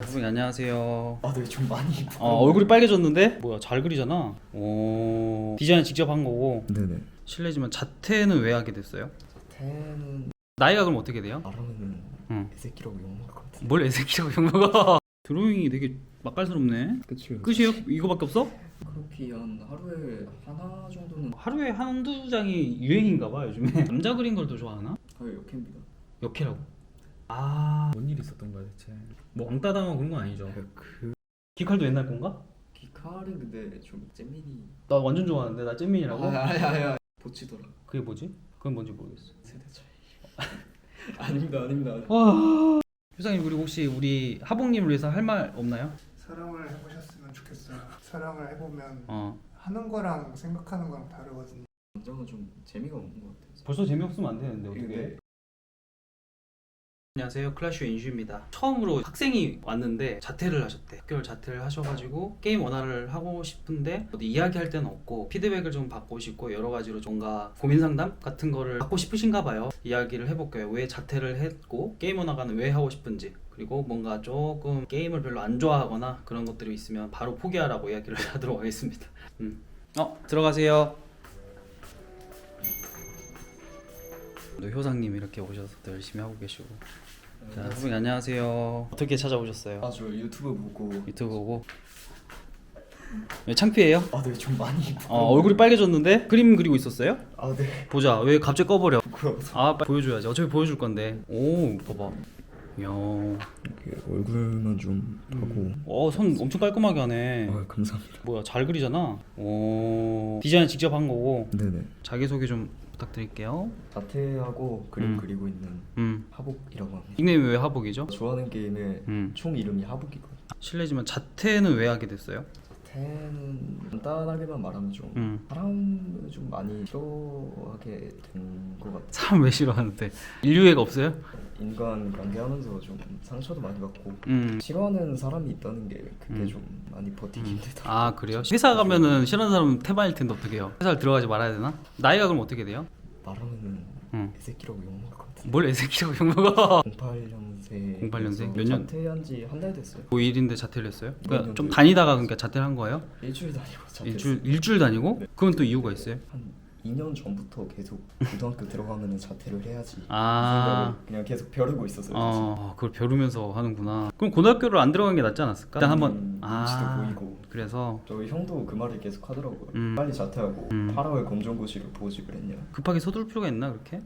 선생님 안녕하세요. 네, 좀 많이. 얼굴이 빨개졌는데? 뭐야, 잘 그리잖아. 오, 디자인 직접 한 거고. 네네. 실례지만 자퇴는 왜 하게 됐어요? 태는 나이가 그럼 어떻게 돼요? 말하면은 응. 애새끼라고 욕먹을 것 같은데. 뭘 애새끼라고 욕먹어? 드로잉이 되게 맛깔스럽네. 그치. 끝이에요? 이거밖에 없어? 크로피 한 하루에 하나 정도는. 하루에 한두 장이 유행인가 봐 요즘에. 남자 그린 걸 더 좋아하나? 역행비가. 역해라고? 아, 뭔 일이 있었던 거야 대체? 뭐 왕따 당하고 그런 건 아니죠? 그 기칼도 옛날 건가? 기칼은 근데 좀 잼민이. 나 완전 좋아하는데. 나 잼민이라고? 아야 보치더라. 그게 뭐지? 그게 뭔지 모르겠어. 세대 차이. 아닙니다. 와. 효상님, 그리고 혹시 우리 하봉님을 위해서 할 말 없나요? 촬영을 해보셨으면 좋겠어요. 촬영을 해보면 어. 하는 거랑 생각하는 거랑 다르거든요. 남자가 좀 재미가 없는 것 같아요. 벌써 재미없으면 안 되는데 어떻게? 네. 안녕하세요, 클래슈 인슈입니다. 처음으로 학생이 왔는데 자퇴를 하셨대. 학교를 자퇴를 하셔가지고 게임 원화를 하고 싶은데 어디 이야기할 데는 없고 피드백을 좀 받고 싶고 여러 가지로 뭔가 고민 상담 같은 거를 받고 싶으신가 봐요. 이야기를 해볼게요. 왜 자퇴를 했고 게임 원화가는 왜 하고 싶은지, 그리고 뭔가 조금 게임을 별로 안 좋아하거나 그런 것들이 있으면 바로 포기하라고 이야기를 하도록 하겠습니다. 들어가세요. 또 효상님 이렇게 오셔서 또 열심히 하고 계시고. 자, 선생님 안녕하세요. 어떻게 찾아오셨어요? 저 유튜브 보고. 유튜브 보고. 왜 창피해요? 네, 좀 많이. 얼굴이 빨개졌는데? 그림 그리고 있었어요? 네. 보자. 왜 갑자기 꺼버려? 부끄러워서. 보여줘야지. 어차피 보여줄 건데. 오, 봐봐. 이야. 얼굴만 좀 하고. 손 엄청 깔끔하게 하네. 감사합니다. 뭐야, 잘 그리잖아. 오, 디자인 직접 한 거고. 네네. 자기소개 좀 부탁드릴게요. 자퇴하고 그림 그리고 있는 하복이라고 합니다. 닉네임이 왜 하복이죠? 좋아하는 게임의 총 이름이 하복이거든요. 실례지만 자퇴는 왜 하게 됐어요? 자퇴는 간단하게만 말하면 좀 사람을 좀 많이 싫어하게 된 것 같아요. 사람 왜 싫어하는데? 인류애가 없어요? 인간 관계하면서 좀 상처도 많이 받고 싫어하는 사람이 있다는 게 그게 좀 많이 버티기 힘들더라고요. 아, 그래요? 회사 가면은 싫어하는 사람 태반일 텐데 어떡해요? 회사를 들어가지 말아야 되나? 나이가 그럼 어떻게 돼요? 말하면은 애새끼라고 욕먹을 것 같은데. 뭘 애새끼라고 욕먹어? 08년생. 08년생? 몇 년? 자퇴한 지 한 달 됐어요. 고1인데 자퇴를 했어요? 그러니까 좀 몇 년 다니다가 그러니까 자퇴를 한 거예요? 일주일 다니고 자퇴. 일주일 다니고? 네. 그건 또 이유가 있어요? 한 2년 전부터 계속 고등학교 들어가면 자퇴를 해야지 이 아. 생각을 그냥 계속 벼르고 있었어요. 그걸 벼르면서 하는구나. 그럼 고등학교를 안 들어간 게 낫지 않았을까? 일단 한번. 눈치도 보이고. 그래서 저희 형도 그 말을 계속 하더라고요. 음. 빨리 자퇴하고 8월 검정고시를 보직을 했냐. 급하게 서둘 필요가 있나 그렇게?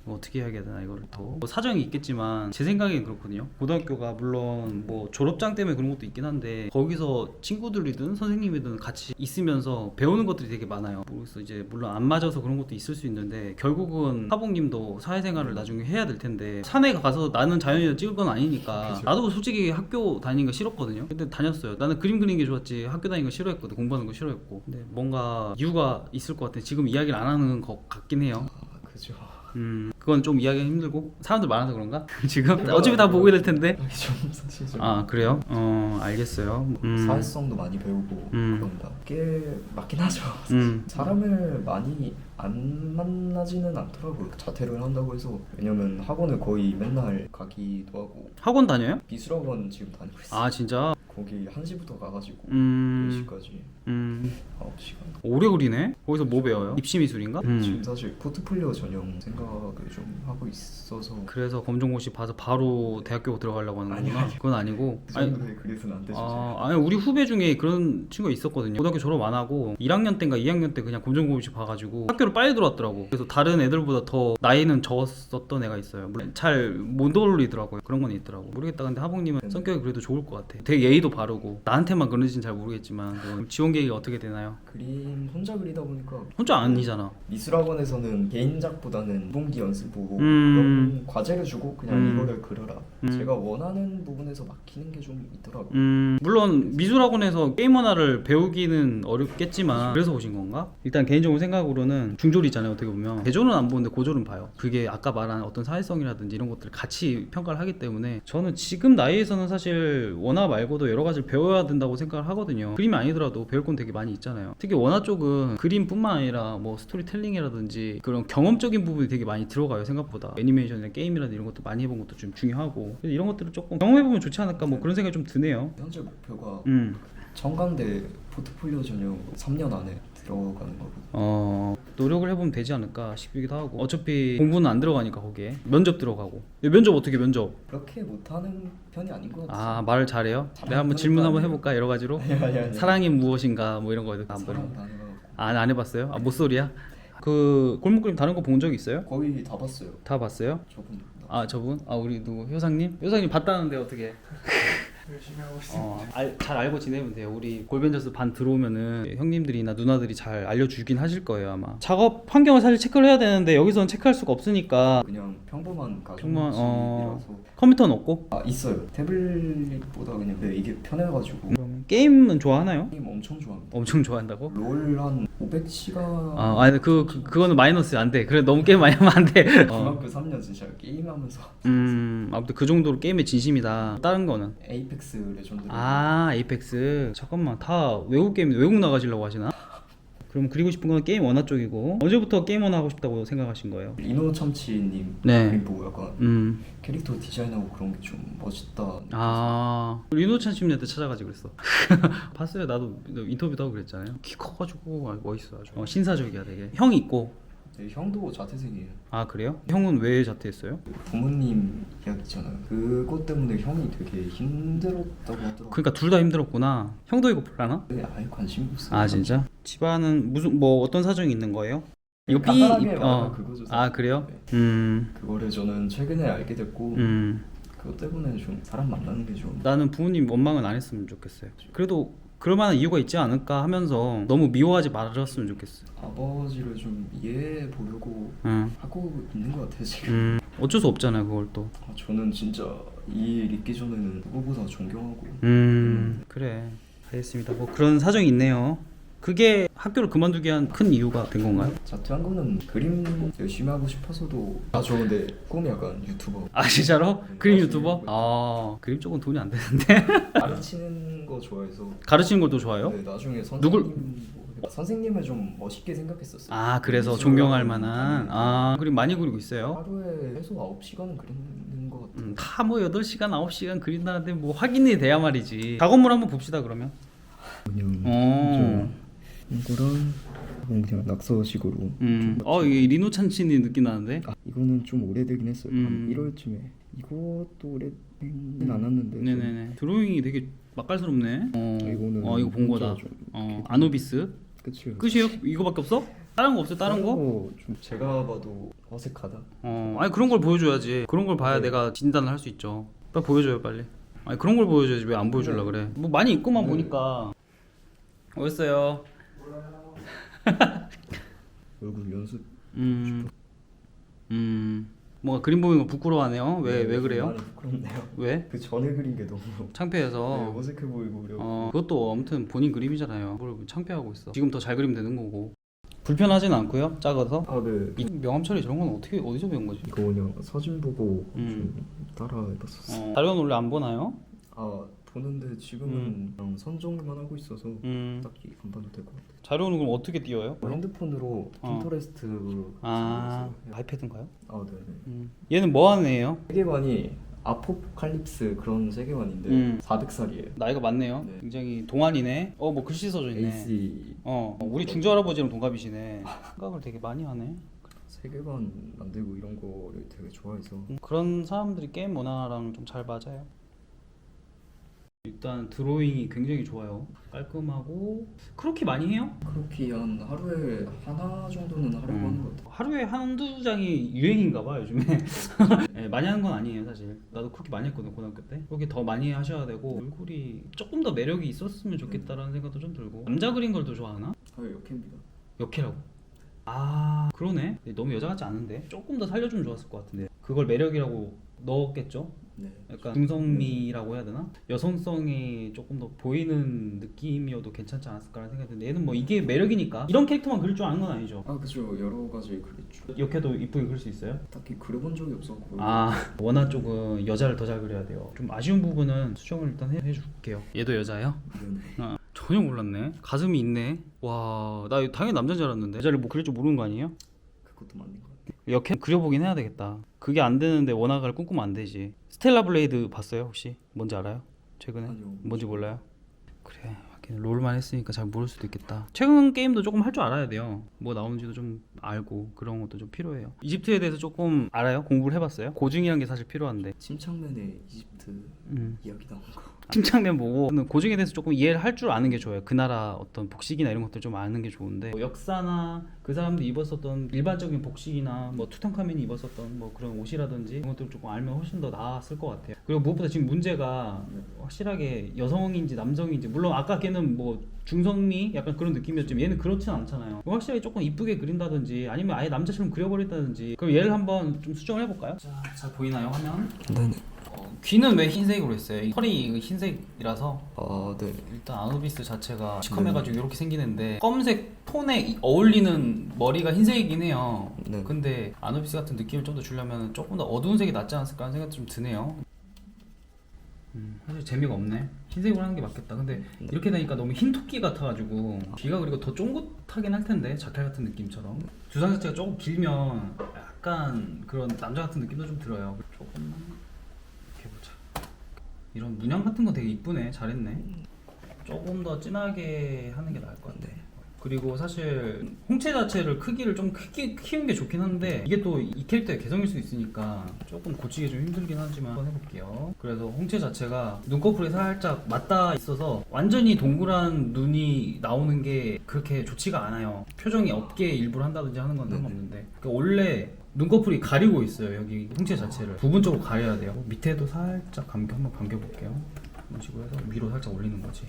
뭐 어떻게 해야 되나 이거를 또. 뭐 사정이 있겠지만 제 생각엔 그렇거든요. 고등학교가 물론 뭐 졸업장 때문에 그런 것도 있긴 한데 거기서 친구들이든 선생님이든 같이 있으면서 배우는 것들이 되게 많아요. 그래서 이제 물론 안 맞아서 그런 것도 있을 수 있는데 결국은 하복님도 사회생활을 나중에 해야 될 텐데 산에 가서 나는 자연인을 찍을 건 아니니까. 그쵸. 나도 솔직히 학교 다니는 거 싫었거든요. 근데 다녔어요. 나는 그림 그리는 게 좋았지 학교 다니는 거 싫어했거든. 공부하는 거 싫어했고. 근데 뭔가 이유가 있을 것 같아. 지금 이야기를 안 하는 것 같긴 해요. 그죠. 그건 좀 이야기가 힘들고 사람들 많아서 그런가? 지금? 어차피 다 보게 될 텐데. 좀 사실 좀 그래요? 알겠어요. 사회성도 많이 배우고 그런다. 그게 맞긴 하죠. 사람을 많이 안 만나지는 않더라고요. 자퇴를 한다고 해서. 왜냐면 학원을 거의 맨날 가기도 하고. 학원 다녀요? 미술학원 지금 다니고 있어요. 아, 진짜? 거기 1시부터 가가지고 4시까지 9시간. 오래 그리네? 거기서 뭐 배워요? 입시미술인가? 지금 사실 포트폴리오 전형 생각을 좀 하고 있어서. 그래서 검정고시 봐서 바로 대학교 들어가려고 하는구나. 아니. 그건 아니고. 그 정도에 그래서는 안 되죠. 아니 우리 후배 중에 그런 친구가 있었거든요. 고등학교 졸업 안 하고 1학년 때인가 2학년 때 그냥 검정고시 봐가지고 학교를 빨리 들어왔더라고. 그래서 다른 애들보다 더 나이는 적었었던 애가 있어요. 물론 잘 못 어울리더라고요. 그런 건 있더라고. 모르겠다. 근데 하복님은 성격이 그래도 좋을 것 같아. 되게 예의도 바르고. 나한테만 그런지는 잘 모르겠지만. 그럼 지원 계획이 어떻게 되나요? 그림 혼자 그리다 보니까 혼자 아니잖아. 미술학원에서는 개인작보다는 동기 연습 보고 그런 과제를 주고 그냥 이거를 그려라. 제가 원하는 부분에서 막히는 게 좀 있더라고요. 물론 미술학원에서 게임 하나를 배우기는 어렵겠지만 그래서 오신 건가? 일단 개인적으로 생각으로는 중졸이잖아요. 어떻게 보면 대졸은 안 보는데 고졸은 봐요. 그게 아까 말한 어떤 사회성이라든지 이런 것들을 같이 평가를 하기 때문에 저는 지금 나이에서는 사실 원화 말고도 여러 가지를 배워야 된다고 생각을 하거든요. 그림이 아니더라도 배울 건 되게 많이 있잖아요. 특히 원화 쪽은 그림뿐만 아니라 뭐 스토리텔링이라든지 그런 경험적인 부분이 되게 많이 들어가요. 생각보다 애니메이션이나 게임이라든지 이런 것도 많이 해본 것도 좀 중요하고, 그래서 이런 것들을 조금 경험해보면 좋지 않을까 뭐 그런 생각이 좀 드네요. 현재 목표가 음. 청강대 포트폴리오 전형 3년 안에 들어가는 거거든요. 노력을 해보면 되지 않을까 싶기도 하고, 어차피 공부는 안 들어가니까 거기에 면접 들어가고. 면접 어떻게 면접? 그렇게 못하는 편이 아닌 것 같아요. 아, 말을 잘해요? 잘하는 내가 한번 편은 질문 한번 아니에요. 해볼까? 여러 가지로. 아니. 사랑이 무엇인가 뭐 이런 거 한번. 사람 안 해봐갖고 안 해봤어요? 아, 못소리야? 그 골목 그림 다른 거 본 적 있어요? 거의 다 봤어요. 다 봤어요? 저분 아, 저분? 아, 우리 누구? 효상님? 효상님 봤다는데 어떻게? 열심히 하고 있습니다. 잘 알고 지내면 돼요. 우리 골벤져스 반 들어오면은 형님들이나 누나들이 잘 알려주긴 하실 거예요 아마. 작업 환경을 사실 체크를 해야 되는데 여기서는 체크할 수가 없으니까. 그냥 평범한 평범한, 가정집이라서 컴퓨터는 없고? 있어요. 태블릿보다 그냥 이게 편해가지고 그럼 게임은 좋아하나요? 게임 엄청 좋아합니다. 엄청 좋아한다고? 롤 한 500시간 아니 그거는 마이너스 안 돼. 그래 너무 게임 많이 하면 안 돼. 중학교 3년 진짜 게임하면서 아무튼 그 정도로 게임에 진심이다. 다른 거는? 에이펙스 레전드 에이펙스. 잠깐만, 다 외국 게임 외국 나가시려고 하시나? 그럼 그리고 싶은 건 게임 원화 쪽이고, 언제부터 게임 원화 하고 싶다고 생각하신 거예요? 이노 참치님 네. 그림 보고 약간 캐릭터 디자인하고 그런 게 좀 멋있다. 리노찬 씨한테 찾아가지고 그랬어. 봤어요. 나도 인터뷰도 하고 그랬잖아요. 키 커가지고 멋있어 아주. 신사적이야 되게. 형이 있고. 네, 형도 자퇴생이에요. 아, 그래요? 형은 왜 자퇴했어요? 부모님 이야기 있잖아요. 그것 때문에 형이 되게 힘들었다고 하더라고요. 그러니까 둘 다 힘들었구나. 형도 이거 볼라나? 근데 아예 관심이 없어요. 아, 진짜? 집안은 무슨 뭐 어떤 사정이 있는 거예요? 이거 간단하게 말하면 그거죠. 아, 그래요? 네. 그거를 저는 최근에 알게 됐고 음. 그것 때문에 좀 사람 만나는 게 좀 나는 부모님 원망은 안 했으면 좋겠어요. 그래도 그럴 만한 이유가 있지 않을까 하면서 너무 미워하지 말았으면 좋겠어요. 아버지를 좀 이해해 보려고 하고 있는 것 같아요 지금. 어쩔 수 없잖아요 그걸 또. 저는 진짜 이 일 있기 전에는 누구보다 존경하고. 그래, 알겠습니다. 뭐 그런 사정이 있네요. 그게 학교를 그만두게 한 큰 이유가 된 건가요? 자퇴한 거는 그림 열심히 하고 싶어서도. 저 근데 꿈이 약간 유튜버. 아, 진짜로? 네, 그림 나중에 유튜버? 아, 그림 쪽은 돈이 안 되는데. 가르치는 거 좋아해서. 가르치는 걸도 좋아요? 네, 나중에 선생님을 좀 멋있게 생각했었어요. 아, 그래서 미술하고 존경할 만한. 다니니까. 그림 많이 그리고 있어요? 하루에 최소 9시간은 그리는 것 같아요. 다 뭐 8시간, 9시간 그린다는데 뭐 확인이 돼야 말이지. 작업물 한번 봅시다 그러면. 그냥 이거랑 그냥 낙서식으로. 이게 리노 찬친이 느낌 나는데? 이거는 좀 오래되긴 했어요. 음. 한 1월쯤에. 이것도 오래되진 않았는데. 네네네. 드로잉이 되게 맛깔스럽네. 이거는 이거 본 거다. 좀 아누비스. 그치. 끝이에요? 이거밖에 없어? 다른 거 없어요? 다른 거? 좀 제가 봐도 어색하다. 아니 그런 걸 보여줘야지. 그런 걸 봐야 네. 내가 진단을 할 수 있죠. 빨리 보여줘요 빨리. 아니 그런 걸 보여줘야지 왜 안 보여주려 그래. 뭐 많이 있고만 보니까. 어딨어요? 얼굴 연습. 뭔가 그림 보는 거 부끄러워하네요. 왜 그래요? 많이 부끄럽네요. 왜? 그 전에 그린 게 너무 창피해서. 어색해 보이고 그래요. 그것도 아무튼 본인 그림이잖아요. 뭘 창피하고 있어. 지금 더 잘 그리면 되는 거고. 불편하진 않고요. 작아서. 네. 이 명암 처리 저런 건 어떻게 어디서 배운 거지? 이거 그냥 사진 보고 좀 따라해봤었어. 자료는 원래 안 보나요? 보는데 지금은 그냥 선정만 하고 있어서 딱히 안 봐도 될 것 같아요. 자료는 그럼 어떻게 띄워요? 핸드폰으로 핀터레스트. 아이패드인가요? 네네. 얘는 뭐 하는 애예요? 세계관이 아포칼립스 그런 세계관인데 400살이에요. 나이가 많네요. 네. 굉장히 동안이네. 뭐 글씨 써져 있네. AC. 우리 중저할아버지랑 동갑이시네. 생각을 되게 많이 하네. 세계관 만들고 이런 거를 되게 좋아해서. 그런 사람들이 게임 문화랑 좀 잘 맞아요. 일단 드로잉이 굉장히 좋아요. 깔끔하고. 크로키 많이 해요? 그렇게 한 하루에 하나 정도는 하려고 하는 것 같아요. 하루에 한두 장이 유행인가 봐 요즘에. 네, 많이 하는 건 아니에요 사실. 나도 그렇게 많이 했거든 고등학교 때. 그렇게 더 많이 하셔야 되고 얼굴이 조금 더 매력이 있었으면 좋겠다라는 생각도 좀 들고. 남자 그린 걸 더 좋아하나? 역행입니다. 역해라고? 그러네. 너무 여자 같지 않은데 조금 더 살려주면 좋았을 것 같은데. 그걸 매력이라고 넣었겠죠? 네. 약간 중성미라고 해야 되나? 여성성이 조금 더 보이는 느낌이어도 괜찮지 않았을까라는 생각이 드는데 얘는 뭐 이게 매력이니까 이런 캐릭터만 그릴 줄 아는 건 아니죠. 아 그죠. 여러 가지 그렸죠. 이렇게도 이쁘게 그릴 수 있어요? 딱히 그려본 적이 없었고. 아 원화 쪽은 여자를 더 잘 그려야 돼요. 좀 아쉬운 부분은 수정을 일단 해줄게요. 얘도 여자예요? 네네. 전혀 몰랐네. 가슴이 있네. 와, 나 당연히 남자인 줄 알았는데 여자를 뭐 그릴 줄 모르는 거 아니에요? 그것도 맞는 것 같아요. 역행 그려보긴 해야 되겠다. 그게 안 되는데 원화를 꿈꾸면 안 되지. 스텔라 블레이드 봤어요 혹시? 뭔지 알아요? 최근에? 아니요. 뭔지 몰라요? 그래 하긴 롤만 했으니까 잘 모를 수도 있겠다. 최근 게임도 조금 할 줄 알아야 돼요. 뭐 나오는지도 좀 알고 그런 것도 좀 필요해요. 이집트에 대해서 조금 알아요? 공부를 해봤어요? 고증이란 게 사실 필요한데 침착맨의 이집트 이야기 나온 거. 침착맨 보고 고증에 대해서 조금 이해를 할 줄 아는 게 좋아요. 그 나라 어떤 복식이나 이런 것들 좀 아는 게 좋은데 뭐 역사나 그 사람들이 입었었던 일반적인 복식이나 뭐 투탕카멘이 입었었던 뭐 그런 옷이라든지 그런 것들 조금 알면 훨씬 더 나았을 것 같아요. 그리고 무엇보다 지금 문제가 확실하게 여성인지 남성인지 물론 아까 걔는 뭐 중성미 약간 그런 느낌이었지만 얘는 그렇진 않잖아요. 확실히 조금 이쁘게 그린다든지 아니면 아예 남자처럼 그려버린다든지 그럼 얘를 한번 좀 수정을 해볼까요? 자, 잘 보이나요 화면? 네네. 귀는 왜 흰색으로 했어요? 털이 흰색이라서 아 네. 일단 아누비스 자체가 시커매가지고 이렇게 생기는데 검은색 톤에 어울리는 머리가 흰색이긴 해요. 네. 근데 아누비스 같은 느낌을 좀 더 주려면 조금 더 어두운 색이 낫지 않았을까 하는 생각도 좀 드네요. 사실 재미가 없네. 흰색으로 하는 게 맞겠다. 근데 이렇게 되니까 너무 흰 토끼 같아가지고 귀가 그리고 더 쫑긋하긴 할 텐데 자켓 같은 느낌처럼 두상 자체가 조금 길면 약간 그런 남자 같은 느낌도 좀 들어요. 조금만 이렇게 보자. 이런 문양 같은 거 되게 이쁘네. 잘했네. 조금 더 진하게 하는 게 나을 것 같아. 그리고 사실 홍채 자체를 크기를 좀 크게 키운 게 좋긴 한데 이게 또 이 캐릭터의 개성일 수 있으니까 조금 고치기 좀 힘들긴 하지만 한번 해볼게요. 그래서 홍채 자체가 눈꺼풀에 살짝 맞닿아 있어서 완전히 동그란 눈이 나오는 게 그렇게 좋지가 않아요. 표정이 없게 일부러 한다든지 하는 건 상관없는데 그러니까 원래 눈꺼풀이 가리고 있어요. 여기 홍채 자체를 부분적으로 가려야 돼요. 밑에도 살짝 한번 감겨볼게요. 이런 식으로 해서 위로 살짝 올리는 거지.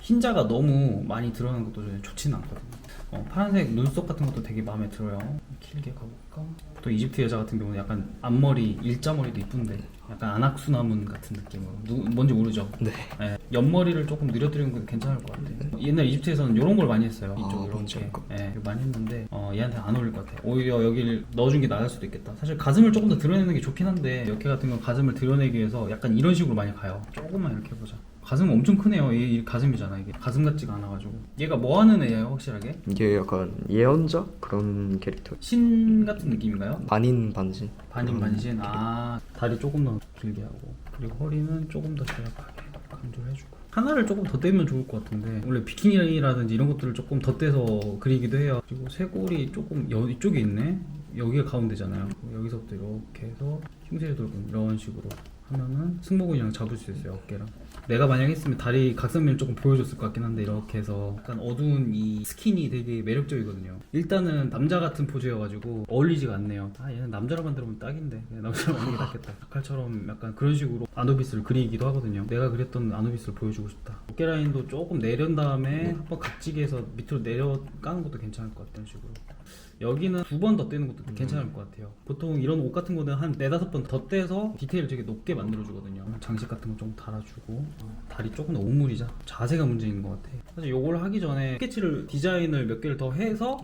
흰자가 너무 많이 들어가는 것도 좋지는 않거든요. 파란색 눈썹 같은 것도 되게 마음에 들어요. 길게 가볼까? 보통 이집트 여자 같은 경우는 약간 앞머리, 일자머리도 이쁜데 약간 안악수나문 같은 느낌으로 뭔지 모르죠? 네. 네, 옆머리를 조금 늘려드리는 것도 괜찮을 것 같아요. 옛날 이집트에서는 이런 걸 많이 했어요. 이쪽 이렇게 많이 했는데 얘한테 안 어울릴 것 같아요. 오히려 여기를 넣어준 게 나을 수도 있겠다. 사실 가슴을 조금 더 드러내는 게 좋긴 한데 역캐 같은 경우 가슴을 드러내기 위해서 약간 이런 식으로 많이 가요. 조금만 이렇게 해보자. 가슴 엄청 크네요. 이 가슴이잖아. 이게 가슴 같지가 않아가지고. 얘가 뭐 하는 애예요, 확실하게? 이게 약간 예언자 그런 캐릭터. 신 같은 느낌인가요? 반인 반진. 반인 반신. 아, 다리 조금 더 길게 하고 그리고 허리는 조금 더 제약하게 강조를 해주고. 하나를 조금 더 떼면 좋을 것 같은데 원래 비키니라든지 이런 것들을 조금 더 떼서 그리기도 해요. 그리고 쇄골이 조금 이쪽에 있네. 여기가 가운데잖아요. 여기서부터 이렇게 해서 흉쇄 돌근 이런 식으로 하면은 승모근이랑 잡을 수 있어요. 어깨랑. 내가 만약 했으면 다리 각선미를 조금 보여줬을 것 같긴 한데 이렇게 해서 약간 어두운 이 스킨이 되게 매력적이거든요. 일단은 남자 같은 포즈여가지고 어울리지가 않네요. 아 얘는 남자로 만들면 딱인데 그냥 남자로 만드는 게 낫겠다. 아칼처럼 약간 그런 식으로 아누비스를 그리기도 하거든요. 내가 그렸던 아누비스를 보여주고 싶다. 어깨 라인도 조금 내린 다음에 한번 각지게 해서 밑으로 내려 까는 것도 괜찮을 것 같다는 식으로. 여기는 2번 더 떼는 것도 괜찮을 것 같아요. 보통 이런 옷 같은 거는 한 4-5번 더 떼서 디테일을 되게 높게 만들어주거든요. 장식 같은 거 좀 달아주고 다리 조금 더 오므리자. 자세가 문제인 것 같아. 사실 요걸 하기 전에 스케치를 디자인을 몇 개를 더 해서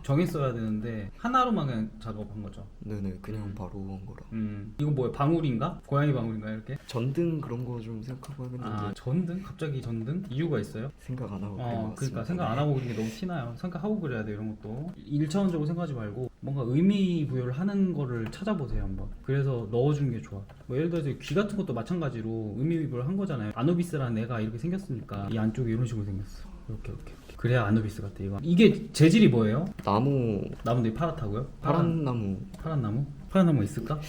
정했어야 되는데 하나로만 그냥 작업한 거죠. 네네 그냥 바로 한 거라. 이건 뭐예요? 방울인가? 고양이 방울인가 이렇게? 전등 그런 거 좀 생각하고 했는데 아 전등? 갑자기 전등? 이유가 있어요? 생각 안 하고 그러니까 생각 안 하고 그리는 게 너무 티나요. 생각하고 그래야 돼 이런 것도. 1차원적으로 생각하지 말고 뭔가 의미 부여를 하는 거를 찾아보세요 한번. 그래서 넣어주는 게 좋아. 뭐 예를 들어서 귀 같은 것도 마찬가지로 의미 부여를 한 거잖아요. 아누비스라는 애가 이렇게 생겼으니까 이 안쪽이 이런 식으로 생겼어. 이렇게 그래야 아누비스 같아 이거. 이게 재질이 뭐예요? 나무들이 파랗다고요? 파란 나무. 파란 나무? 파란 나무 있을까?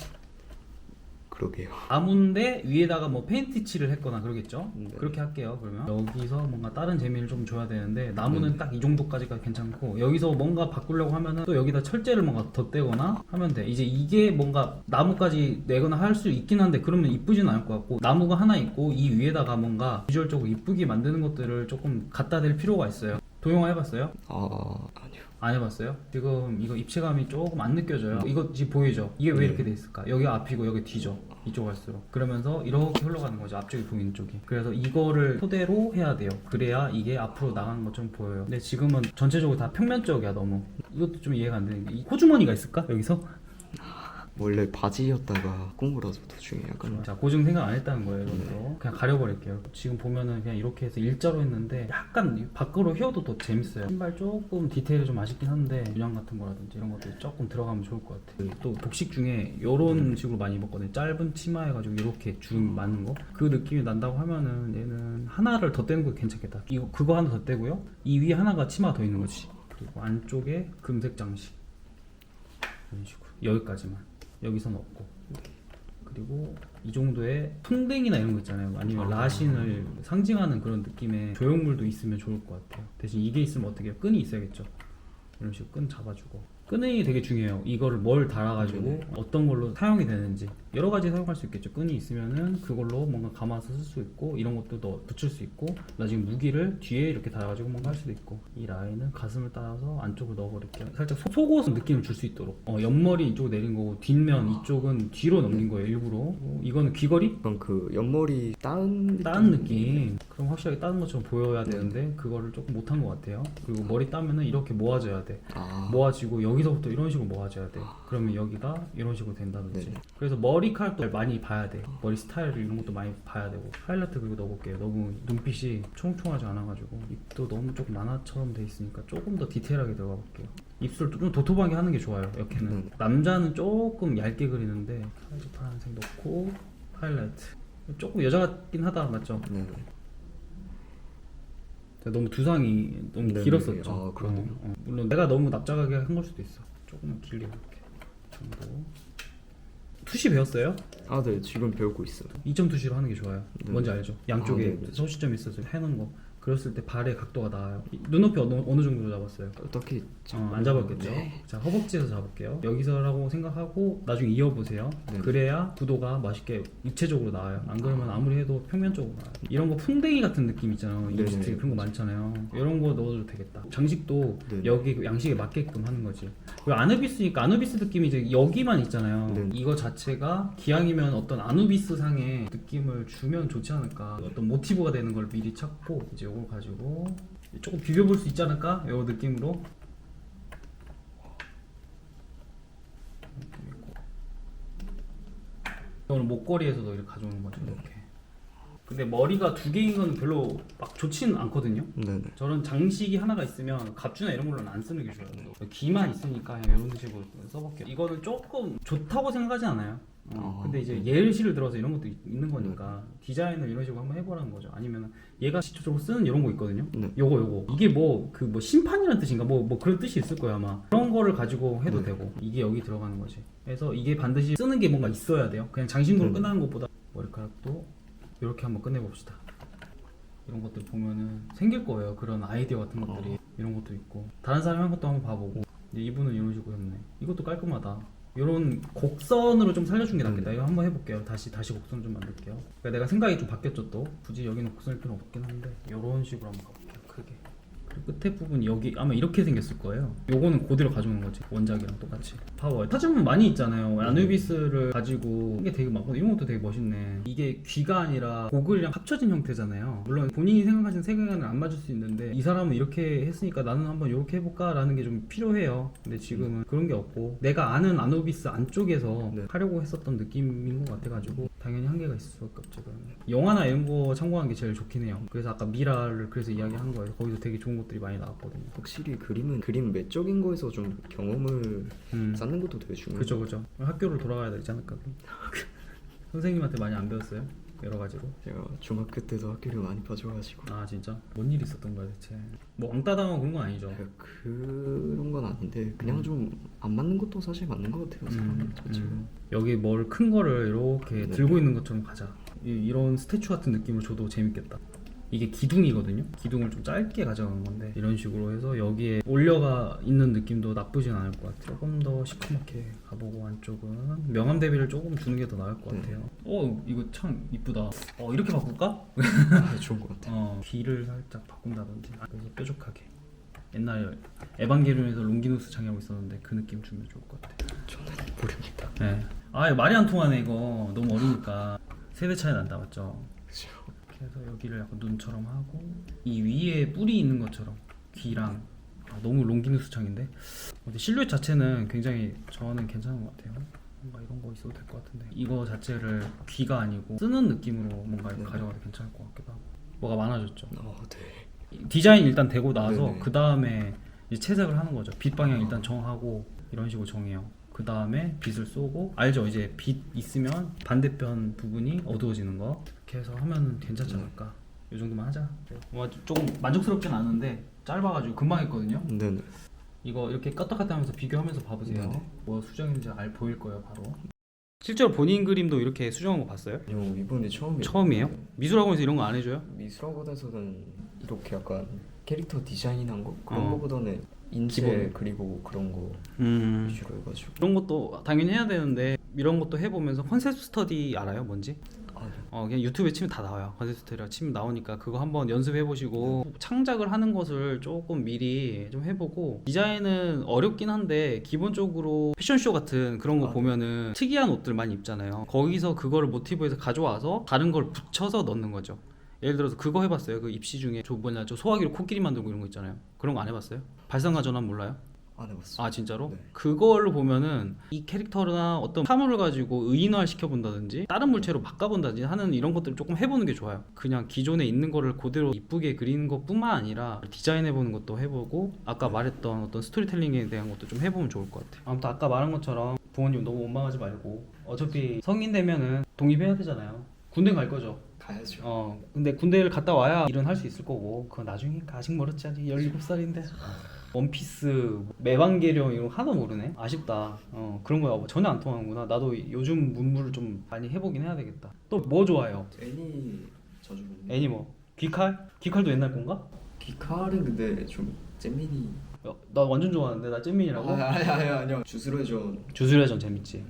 그러게요. 나무인데 위에다가 뭐 페인트 칠을 했거나 그러겠죠? 네. 그렇게 할게요. 그러면 여기서 뭔가 다른 재미를 좀 줘야 되는데 나무는 딱 이 정도까지가 괜찮고 여기서 뭔가 바꾸려고 하면은 또 여기다 철제를 뭔가 덧대거나 하면 돼. 이제 이게 뭔가 나무까지 내거나 할 수 있긴 한데 그러면 이쁘지는 않을 것 같고 나무가 하나 있고 이 위에다가 뭔가 비주얼적으로 이쁘게 만드는 것들을 조금 갖다 댈 필요가 있어요. 도형화 해봤어요? 아니요. 안 해봤어요? 지금 이거 입체감이 조금 안 느껴져요. 이거 지금 보이죠? 이게 왜 네. 이렇게 돼 있을까? 여기 앞이고 여기 뒤죠. 이쪽 갈수록 그러면서 이렇게 흘러가는 거죠. 앞쪽이 보이는 쪽이. 그래서 이거를 토대로 해야 돼요. 그래야 이게 앞으로 나가는 것처럼 보여요. 근데 지금은 전체적으로 다 평면적이야 너무. 이것도 좀 이해가 안 되는 게 이 호주머니가 있을까? 여기서? 원래 바지였다가 꽁무라서 도중에 약간 자, 고증 생각 안 했다는 거예요. 이것도 그냥 가려버릴게요. 지금 보면은 그냥 이렇게 해서 일자로 했는데 약간 밖으로 휘어도 더 재밌어요. 신발 조금 디테일이 좀 아쉽긴 한데 문양 같은 거라든지 이런 것들 조금 들어가면 좋을 것 같아요. 또 복식 중에 이런 식으로 많이 입었거든요. 짧은 치마 해가지고 이렇게 줄 맞는 거. 그 느낌이 난다고 하면은 얘는 하나를 더 떼는 거 괜찮겠다. 이거 그거 하나 더 떼고요. 이 위에 하나가 치마가 더 있는 거지. 그리고 안쪽에 금색 장식 이런 식으로 여기까지만. 여기선 없고. 그리고 이 정도의 풍뎅이나 이런 거 있잖아요. 아니면 라신을 상징하는 그런 느낌의 조형물도 있으면 좋을 것 같아요. 대신 이게 있으면 어떻게 해요? 끈이 있어야겠죠. 이런 식으로 끈 잡아주고. 끈이 되게 중요해요. 이거를 뭘 달아가지고 어떤 걸로 사용이 되는지 여러 가지 사용할 수 있겠죠. 끈이 있으면은 그걸로 뭔가 감아서 쓸 수 있고 이런 것도 넣어 붙일 수 있고 나중에 무기를 뒤에 이렇게 달아가지고 뭔가 할 수도 있고. 이 라인은 가슴을 따라서 안쪽으로 넣어버릴게요. 살짝 속옷 느낌을 줄 수 있도록. 옆머리 이쪽으로 내린 거고 뒷면 이쪽은 뒤로 넘긴 거예요. 일부러. 이거는 귀걸이? 약간 그 옆머리 따은 느낌. 그럼 확실하게 따는 것처럼 보여야 되는데 그거를 조금 못한 것 같아요. 그리고 머리 따면은 이렇게 모아져야 돼. 모아지고 여기서부터 이런 식으로 모아져야 돼. 그러면 여기가 이런 식으로 된다든지. 그래서 머리카락도 많이 봐야 돼. 머리 스타일 이런 것도 많이 봐야 되고. 하이라이트 그리고 넣어볼게요. 너무 눈빛이 총총하지 않아가지고 입도 너무 조금 만화처럼 돼 있으니까 조금 더 디테일하게 들어가 볼게요. 입술 좀 도톰하게 하는 게 좋아요. 이렇게는 남자는 조금 얇게 그리는데 파란색 넣고 하이라이트. 조금 여자 같긴 하다, 맞죠? 네. 너무 두상이 너무 길었었죠. 아, 그러네요. 물론 내가 너무 납작하게 한 걸 수도 있어. 조금만 길게 이렇게 정도. 투시 배웠어요? 네. 지금 배우고 있어요. 2점 투시로 하는 게 좋아요. 네. 뭔지 알죠? 양쪽에 네. 소시점이 있어서 해놓은 거. 그랬을 때 발의 각도가 나아요. 눈높이 어느 정도로 잡았어요? 딱히 안 잡았겠죠? 네. 자, 허벅지에서 잡을게요. 여기서라고 생각하고 나중에 이어보세요. 네. 그래야 구도가 맛있게 입체적으로 나와요. 안 그러면 아무리 해도 평면적으로 나와요. 이런 거 풍뎅이 같은 느낌 있잖아요. 네. 립스틱 그런 거 많잖아요. 이런 거 넣어도 되겠다. 장식도 네. 여기 양식에 맞게끔 하는 거지. 그리고 아누비스니까 아누비스 느낌이 이제 여기만 있잖아요. 네. 이거 자체가 기왕이면 어떤 아누비스 상의 느낌을 주면 좋지 않을까. 어떤 모티브가 되는 걸 미리 찾고 이제 이걸 가지고 조금 비벼볼 수 있지 않을까? 이 느낌으로. 이거는 목걸이에서도 이렇게 가져오는 거죠. 이렇게. 근데 머리가 두 개인 건 별로 막 좋지는 않거든요. 네네. 저런 장식이 하나가 있으면 갑주나 이런 걸로는 안 쓰는 게 좋아요. 귀만 있으니까 그냥 이런 식으로 써볼게요. 이거는 조금 좋다고 생각하지 않아요. 근데 이제 예시를 들어서 이런 것도 있는 거니까 디자인을 이런 식으로 한번 해보라는 거죠. 아니면 얘가 직접적으로 쓰는 이런 거 있거든요. 요거 이게 뭐 심판이라는 뜻인가 뭐 그런 뜻이 있을 거야 아마. 그런 거를 가지고 해도 되고 이게 여기 들어가는 거지. 그래서 이게 반드시 쓰는 게 뭔가 있어야 돼요. 그냥 장식으로 끝나는 것보다. 머리카락도 이렇게 한번 끝내봅시다. 이런 것들 보면은 생길 거예요. 그런 아이디어 같은 것들이. 이런 것도 있고 다른 사람이 한 것도 한번 봐보고. 이분은 이런 식으로 했네. 이것도 깔끔하다. 이런 곡선으로 좀 살려준 게 낫겠다. 이거 한번 해볼게요. 다시 곡선 좀 만들게요. 그러니까 내가 생각이 좀 바뀌었죠. 또 굳이 여기는 곡선일 필요 없긴 한데 이런 식으로 한번 가볼게요. 크게. 그리고 끝에 부분 여기 아마 이렇게 생겼을 거예요. 요거는 그대로 가져오는 거지. 원작이랑 똑같이. 봐봐요. 찾으면 많이 있잖아요. 아누비스를 가지고 이게 되게 많고 이런 것도 되게 멋있네. 이게 귀가 아니라 고글이랑 합쳐진 형태잖아요. 물론 본인이 생각하시는 세계관은 안 맞을 수 있는데 이 사람은 이렇게 했으니까 나는 한번 이렇게 해볼까 라는 게 좀 필요해요. 근데 지금은 그런 게 없고 내가 아는 아누비스 안쪽에서 하려고 했었던 느낌인 것 같아가지고 당연히 한계가 있을 수밖에 없죠. 그러면. 영화나 이런 거 참고한 게 제일 좋긴 해요. 그래서 아까 미라를 그래서 이야기한 거예요. 거기서 되게 좋은 것들이 많이 나왔거든요. 확실히 그림 외적인 거에서 좀 경험을 쌓는 것도 되게 중요해요. 그죠. 학교를 돌아가야 되지 않을까? 선생님한테 많이 안 배웠어요? 여러 가지로. 제가 중학교 때도 학교를 많이 봐줘가지고. 아 진짜? 뭔 일 있었던 거야 대체? 뭐 왕따당하고 그런 건 아니죠? 그런 건 아닌데 그냥 좀 안 맞는 것도 사실 맞는 것 같아요. 사람 자체가. 여기 뭘 큰 거를 이렇게 들고 있는 것처럼 가자. 이런 스태츄 같은 느낌을 줘도 재밌겠다. 이게 기둥이거든요. 기둥을 좀 짧게 가져가는 건데 이런 식으로 해서 여기에 올려가 있는 느낌도 나쁘진 않을 것 같아요. 조금 더 시커멓게 가보고 안쪽은 명암 대비를 조금 주는 게 더 나을 것 같아요. 이거 참 이쁘다. 이렇게 바꿀까? 좋은 것 같아요. 귀를 살짝 바꾼다든지 그래서 뾰족하게 옛날에 에반게리온에서 롱기누스 장애하고 있었는데 그 느낌 주면 좋을 것 같아. 저는 모릅니다. 네. 아 말이 안 통하네 이거. 너무 어리니까. 세대 차이 난다 맞죠? 그죠. 그래서 여기를 약간 눈처럼 하고 이 위에 뿔이 있는 것처럼 귀랑 너무 롱기누스 창인데 근데 실루엣 자체는 굉장히 저는 괜찮은 것 같아요. 뭔가 이런 거 있어도 될 것 같은데 이거 자체를 귀가 아니고 쓰는 느낌으로 뭔가 네. 가져가도 괜찮을 것 같기도 하고 뭐가 많아졌죠. 네. 디자인 일단 되고 나서 네네. 그 다음에 채색을 하는 거죠. 빛 방향 일단 정하고 이런 식으로 정해요. 그 다음에 빛을 쏘고 알죠? 이제 빛 있으면 반대편 부분이 어두워지는 거 이렇게 해서 하면 괜찮지 않을까? 이 정도만 하자. 조금 만족스럽진 않은데 짧아가지고 금방 했거든요. 네네. 이거 이렇게 껐다 갔다 하면서 비교하면서 봐보세요. 네네. 뭐 수정인지 보일 거예요 바로. 실제로 본인 그림도 이렇게 수정한 거 봤어요? 아니요, 이번에 처음이에요. 처음이에요? 네. 미술학원에서 이런 거 안 해줘요? 미술학원에서는 이렇게 약간 캐릭터 디자인한 거 그런 어. 거보다는 인체 기본. 그리고 그런 거 위주로 해가지고. 이런 것도 당연히 해야 되는데 이런 것도 해보면서 컨셉 스터디 알아요? 뭔지? 아니요. 그냥 유튜브에 치면 다 나와요. 컨셉 스터디라 치면 나오니까 그거 한번 연습해 보시고 창작을 하는 것을 조금 미리 좀 해보고 디자인은 어렵긴 한데 기본적으로 패션쇼 같은 그런 거 보면은 특이한 옷들 많이 입잖아요. 거기서 그거를 모티브에서 가져와서 다른 걸 붙여서 넣는 거죠. 예를 들어서 그거 해봤어요? 그 입시 중에 저 소화기로 코끼리 만들고 이런 거 있잖아요. 그런 거 안 해봤어요? 발상과 전환 몰라요? 안 해봤어요. 아 진짜로? 네. 그걸로 보면은 이 캐릭터나 어떤 사물을 가지고 의인화 시켜본다든지 다른 물체로 바꿔본다든지 하는 이런 것들을 조금 해보는 게 좋아요. 그냥 기존에 있는 거를 그대로 이쁘게 그리는 것뿐만 아니라 디자인해보는 것도 해보고 아까 말했던 어떤 스토리텔링에 대한 것도 좀 해보면 좋을 것 같아요. 아무튼 아까 말한 것처럼 부모님 너무 원망하지 말고 어차피 성인 되면은 독립해야 되잖아요. 군대 갈 거죠? 가야죠. 근데 군대를 갔다 와야 일은 할 수 있을 거고 그건 나중이니까 아직 멀었지. 아직 17살인데 원피스, 메반게리온 이런 거 하나도 모르네. 아쉽다. 그런 거 전혀 안 통하는구나. 나도 요즘 문물을 좀 많이 해보긴 해야 되겠다. 또 뭐 좋아해요? 애니 자주 보는. 애니 뭐? 귀칼? 귀칼도 옛날 건가? 귀칼은 근데 좀 잼민이. 나 완전 좋아하는데 나 잼민이라고? 아니요. 주스레전 주술회전 재밌지.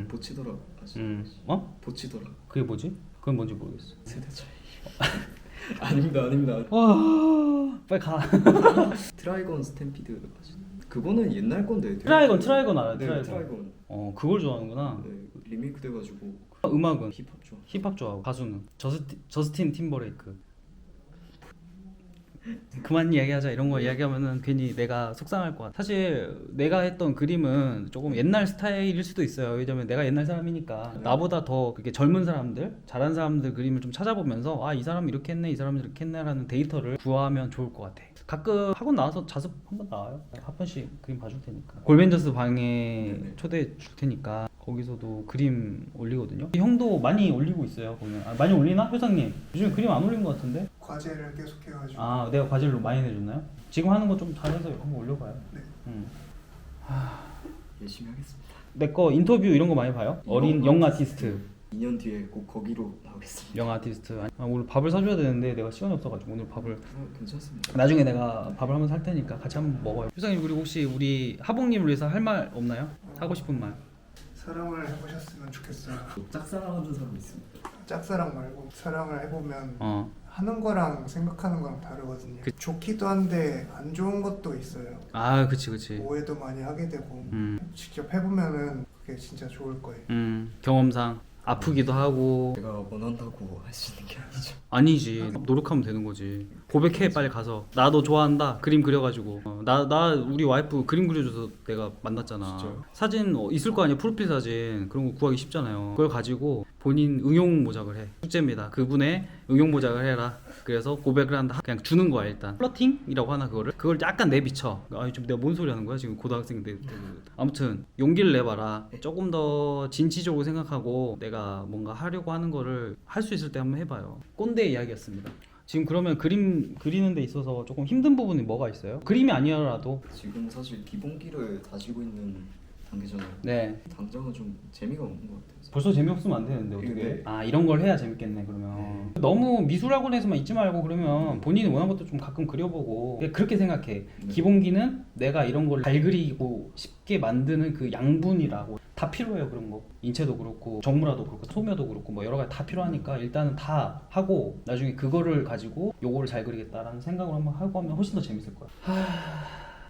보치더라. 아시죠? 어? 보치더라. 그게 뭐지? 그건 뭔지 모르겠어. 세대 차이. 아닙니다. 와 빨리 가. 트라이건 스탬피드 아시죠? 그거는 옛날 건데. 트라이건 알아. 네, 트라이건. 트라이건. 그걸 좋아하는구나. 네, 리메이크 돼가지고 음악은 힙합 좋아. 힙합 좋아하고 가수는 저스틴 팀버레이크. 그만 이야기하자. 이런 거 이야기하면은 괜히 내가 속상할 것 같아. 사실 내가 했던 그림은 조금 옛날 스타일일 수도 있어요. 왜냐면 내가 옛날 사람이니까 나보다 더 그렇게 젊은 사람들, 잘하는 사람들 그림을 좀 찾아보면서 아 이 사람은 이렇게 했네, 이 사람은 이렇게 했네라는 데이터를 구하면 좋을 것 같아. 가끔 학원 나와서 자습 한번 나와요. 한 번씩 그림 봐줄 테니까. 골벤저스 방에 초대해 줄 테니까 거기서도 그림 올리거든요. 형도 많이 올리고 있어요. 보면 많이 올리나? 효상님 요즘 그림 안 올린 것 같은데? 과제를 계속 해가지고 아 내가 과제를 많이 내줬나요? 지금 하는 거 좀 잘해서 한번 올려봐요. 네. 열심히 하겠습니다. 내 거 인터뷰 이런 거 많이 봐요? 어린 영 아티스트. 2년 뒤에 꼭 거기로 나오겠습니다. 영 아티스트. 오늘 밥을 사줘야 되는데 내가 시간이 없어가지고 오늘 밥을 괜찮습니다. 나중에 내가 밥을 한번 살 테니까 같이 한번 먹어요. 효상님 그리고 혹시 우리 하봉님을 위해서 할 말 없나요? 하고 싶은 말. 사랑을 해보셨으면 좋겠어요. 짝사랑하는 사람 있습니다. 짝사랑 말고 사랑을 해보면 어. 하는 거랑 생각하는 거랑 다르거든요. 좋기도 한데 안 좋은 것도 있어요. 아 그치. 오해도 많이 하게 되고 직접 해보면은 그게 진짜 좋을 거예요. 경험상 아프기도 하고. 제가 원한다고 할 수 있는 게 아니죠. 아니지 노력하면 되는 거지. 고백해 빨리 가서. 나 너 좋아한다. 그림 그려가지고. 나 우리 와이프 그림 그려줘서 내가 만났잖아. 진짜요? 사진 있을 거 아니야. 프로필 사진 그런 거 구하기 쉽잖아요. 그걸 가지고 본인 응용 모작을 해. 숙제입니다. 그분의 응용 모작을 해라. 그래서 고백을 한다. 그냥 주는 거야 일단. 플러팅이라고 하나 그거를. 그걸 약간 내비쳐. 아니 좀 내가 뭔 소리 하는 거야 지금 고등학생인데. 아무튼 용기를 내봐라. 조금 더 진취적으로 생각하고 내가 뭔가 하려고 하는 거를 할 수 있을 때 한번 해봐요. 꼰대 이야기였습니다. 지금 그러면 그림 그리는 데 있어서 조금 힘든 부분이 뭐가 있어요? 그림이 아니라도. 지금 사실 기본기를 다지고 있는 단계잖아요. 네. 당장은 좀 재미가 없는 것 같아요. 벌써 재미없으면 안 되는데 어떻게? 네. 아 이런 걸 해야 재밌겠네 그러면. 너무 미술학원에서만 있지 말고 그러면 본인이 원하는 것도 좀 가끔 그려보고 그렇게 생각해. 네. 기본기는 내가 이런 걸 잘 그리고 쉽게 만드는 그 양분이라고 다 필요해요. 그런 거 인체도 그렇고 정물화도 그렇고 소묘도 그렇고 뭐 여러 가지 다 필요하니까 일단은 다 하고 나중에 그거를 가지고 요거를 잘 그리겠다라는 생각을 한번 하고 하면 훨씬 더 재밌을 거야.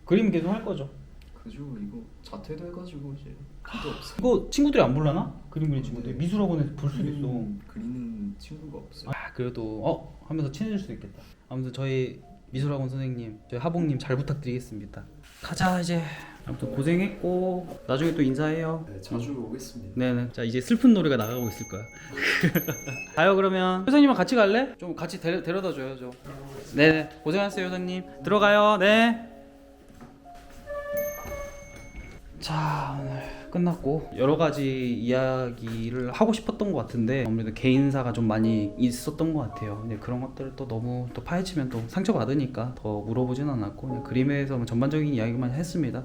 그림 계속 할 거죠. 그죠. 이거 자퇴도 해가지고 이제 필요 없어요. 이거 친구들이 안 볼라나? 그림 그리는 친구들 네. 미술학원에서 볼 수도 있어. 그리는 친구가 없어요. 아 그래도 하면서 친해질 수도 있겠다. 아무튼 저희 미술학원 선생님, 저희 하복님 잘 부탁드리겠습니다. 가자 이제. 아무튼 고생했고 나중에 또 인사해요. 네, 자주 오겠습니다. 네네. 자 이제 슬픈 노래가 나가고 있을 거야. 가요 그러면. 효선님은 같이 갈래? 좀 같이 데려다 줘요 좀. 네네. 고생하셨어요 효선님. 들어가요. 네. 자 오늘 끝났고 여러 가지 이야기를 하고 싶었던 것 같은데 아무래도 개인사가 좀 많이 있었던 것 같아요. 근데 그런 것들을 또 너무 또 파헤치면 또 상처받으니까 더 물어보진 않았고 그냥 그림에서 전반적인 이야기만 했습니다.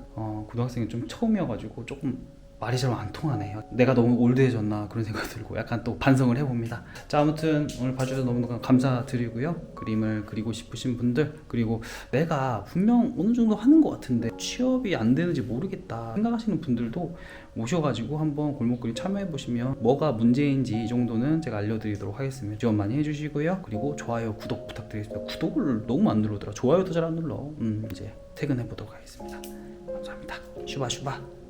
고등학생이 좀 처음이어가지고 조금 말이 잘 안 통하네요. 내가 너무 올드해졌나 그런 생각 들고 약간 또 반성을 해봅니다. 자 아무튼 오늘 봐주셔서 너무너무 감사드리고요. 그림을 그리고 싶으신 분들 그리고 내가 분명 어느 정도 하는 것 같은데 취업이 안 되는지 모르겠다 생각하시는 분들도 오셔가지고 한번 골목그림 참여해보시면 뭐가 문제인지 이 정도는 제가 알려드리도록 하겠습니다. 지원 많이 해주시고요. 그리고 좋아요 구독 부탁드리겠습니다. 구독을 너무 안 누르더라. 좋아요도 잘 안 눌러. 이제 퇴근해보도록 하겠습니다. 감사합니다. 슈바 슈바.